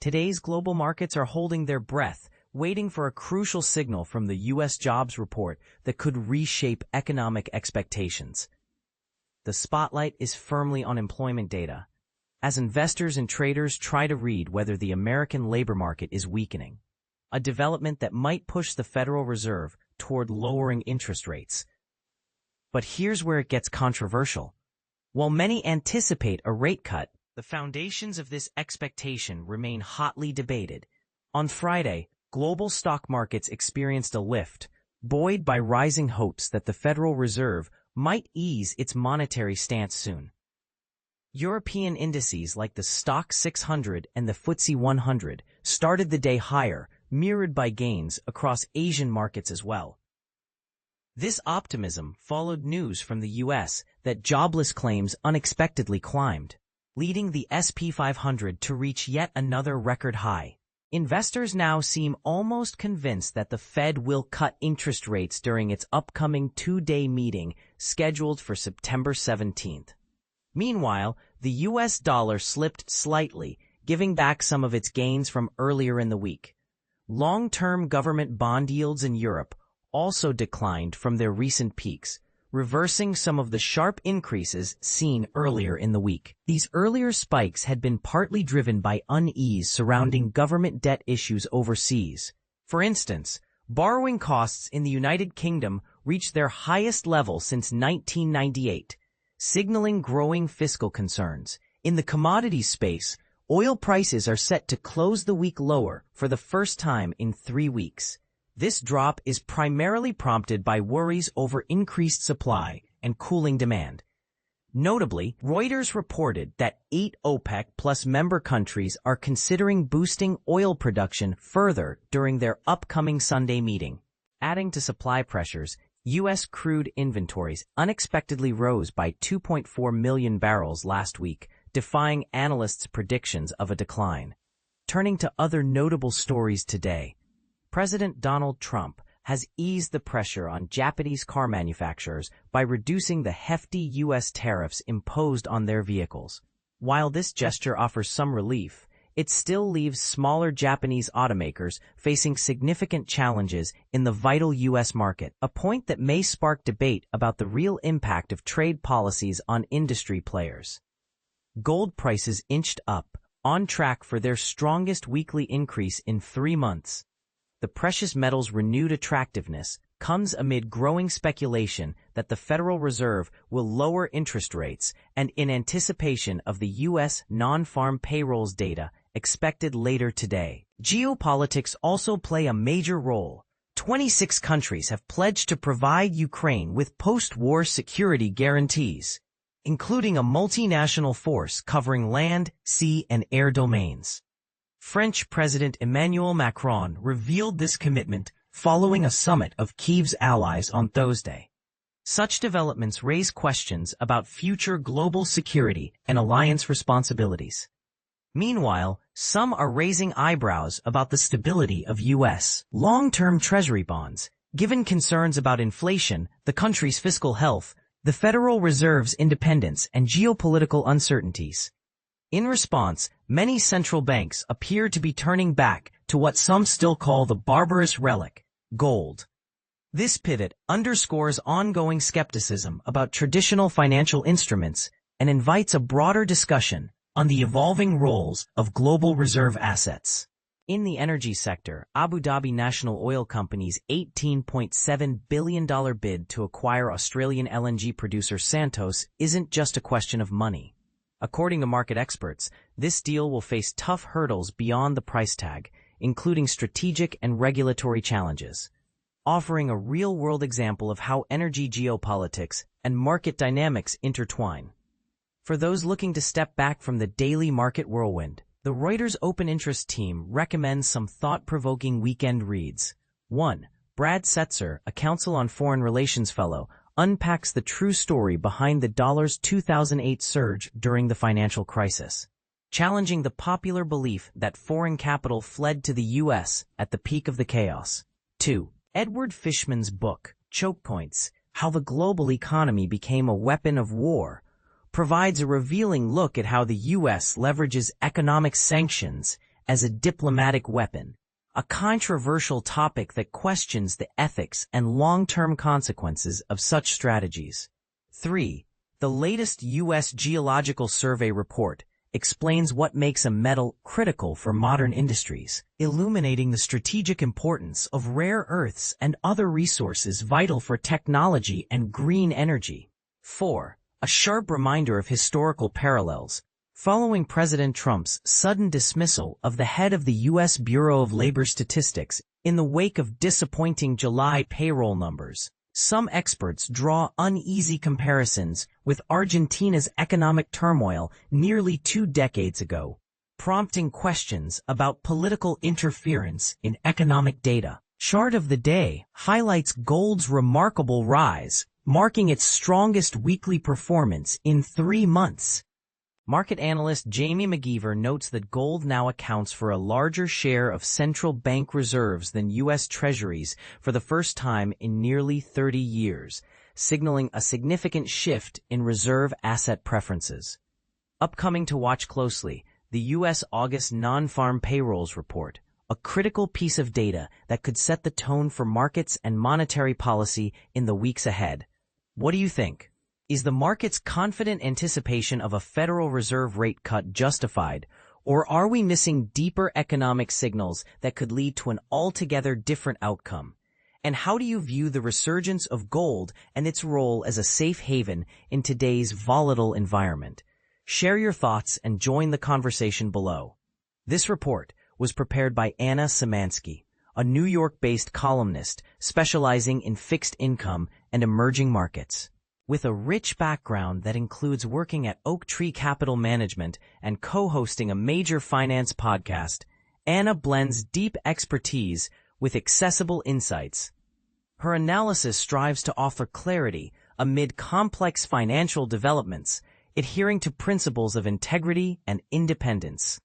Today's global markets are holding their breath, waiting for a crucial signal from the U.S. jobs report that could reshape economic expectations. The spotlight is firmly on employment data, as investors and traders try to read whether the American labor market is weakening, a development that might push the Federal Reserve toward lowering interest rates. But here's where it gets controversial. While many anticipate a rate cut, the foundations of this expectation remain hotly debated. On Friday, global stock markets experienced a lift, buoyed by rising hopes that the Federal Reserve might ease its monetary stance soon. European indices like the Stoxx 600 and the FTSE 100 started the day higher, mirrored by gains across Asian markets as well. This optimism followed news from the U.S. that jobless claims unexpectedly climbed, leading the S&P 500 to reach yet another record high. Investors now seem almost convinced that the Fed will cut interest rates during its upcoming two-day meeting scheduled for September 17th. Meanwhile, the U.S. dollar slipped slightly, giving back some of its gains from earlier in the week. Long-term government bond yields in Europe also declined from their recent peaks, reversing some of the sharp increases seen earlier in the week. These earlier spikes had been partly driven by unease surrounding government debt issues overseas. For instance, borrowing costs in the United Kingdom reached their highest level since 1998, signaling growing fiscal concerns. In the commodities space, oil prices are set to close the week lower for the first time in 3 weeks. This drop is primarily prompted by worries over increased supply and cooling demand. Notably, Reuters reported that 8 OPEC+ member countries are considering boosting oil production further during their upcoming Sunday meeting. Adding to supply pressures, U.S. crude inventories unexpectedly rose by 2.4 million barrels last week, defying analysts' predictions of a decline. Turning to other notable stories today, President Donald Trump has eased the pressure on Japanese car manufacturers by reducing the hefty U.S. tariffs imposed on their vehicles. While this gesture offers some relief, it still leaves smaller Japanese automakers facing significant challenges in the vital U.S. market, a point that may spark debate about the real impact of trade policies on industry players. Gold prices inched up, on track for their strongest weekly increase in 3 months. The precious metal's renewed attractiveness comes amid growing speculation that the Federal Reserve will lower interest rates and in anticipation of the U.S. non-farm payrolls data expected later today. Geopolitics also play a major role. 26 countries have pledged to provide Ukraine with post-war security guarantees, including a multinational force covering land, sea, and air domains. French President Emmanuel Macron revealed this commitment following a summit of Kyiv's allies on Thursday. Such developments raise questions about future global security and alliance responsibilities. Meanwhile, some are raising eyebrows about the stability of U.S. long-term Treasury bonds, given concerns about inflation, the country's fiscal health, the Federal Reserve's independence, and geopolitical uncertainties. In response, many central banks appear to be turning back to what some still call the barbarous relic, gold. This pivot underscores ongoing skepticism about traditional financial instruments and invites a broader discussion on the evolving roles of global reserve assets. In the energy sector, Abu Dhabi National Oil Company's $18.7 billion bid to acquire Australian LNG producer Santos isn't just a question of money. According to market experts, this deal will face tough hurdles beyond the price tag, including strategic and regulatory challenges, offering a real-world example of how energy geopolitics and market dynamics intertwine. For those looking to step back from the daily market whirlwind, the Reuters Open Interest team recommends some thought-provoking weekend reads. 1. Brad Setzer, a Council on Foreign Relations fellow, unpacks the true story behind the dollar's 2008 surge during the financial crisis, challenging the popular belief that foreign capital fled to the U.S. at the peak of the chaos. 2. Edward Fishman's book, Choke Points: How the Global Economy Became a Weapon of War, provides a revealing look at how the U.S. leverages economic sanctions as a diplomatic weapon, a controversial topic that questions the ethics and long-term consequences of such strategies. 3. The latest U.S. Geological Survey report explains what makes a metal critical for modern industries, illuminating the strategic importance of rare earths and other resources vital for technology and green energy. 4. A sharp reminder of historical parallels. Following President Trump's sudden dismissal of the head of the U.S. Bureau of Labor Statistics in the wake of disappointing July payroll numbers, some experts draw uneasy comparisons with Argentina's economic turmoil nearly 2 decades ago, prompting questions about political interference in economic data. Chart of the day highlights gold's remarkable rise, marking its strongest weekly performance in 3 months. Market analyst Jamie McGeever notes that gold now accounts for a larger share of central bank reserves than U.S. Treasuries for the first time in nearly 30 years, signaling a significant shift in reserve asset preferences. Upcoming to watch closely, the U.S. August non-farm payrolls report, a critical piece of data that could set the tone for markets and monetary policy in the weeks ahead. What do you think? Is the market's confident anticipation of a Federal Reserve rate cut justified, or are we missing deeper economic signals that could lead to an altogether different outcome? And how do you view the resurgence of gold and its role as a safe haven in today's volatile environment? Share your thoughts and join the conversation below. This report was prepared by Anna Szymanski, a New York-based columnist specializing in fixed income and emerging markets. With a rich background that includes working at Oaktree Capital Management and co-hosting a major finance podcast, Anna blends deep expertise with accessible insights. Her analysis strives to offer clarity amid complex financial developments, adhering to principles of integrity and independence.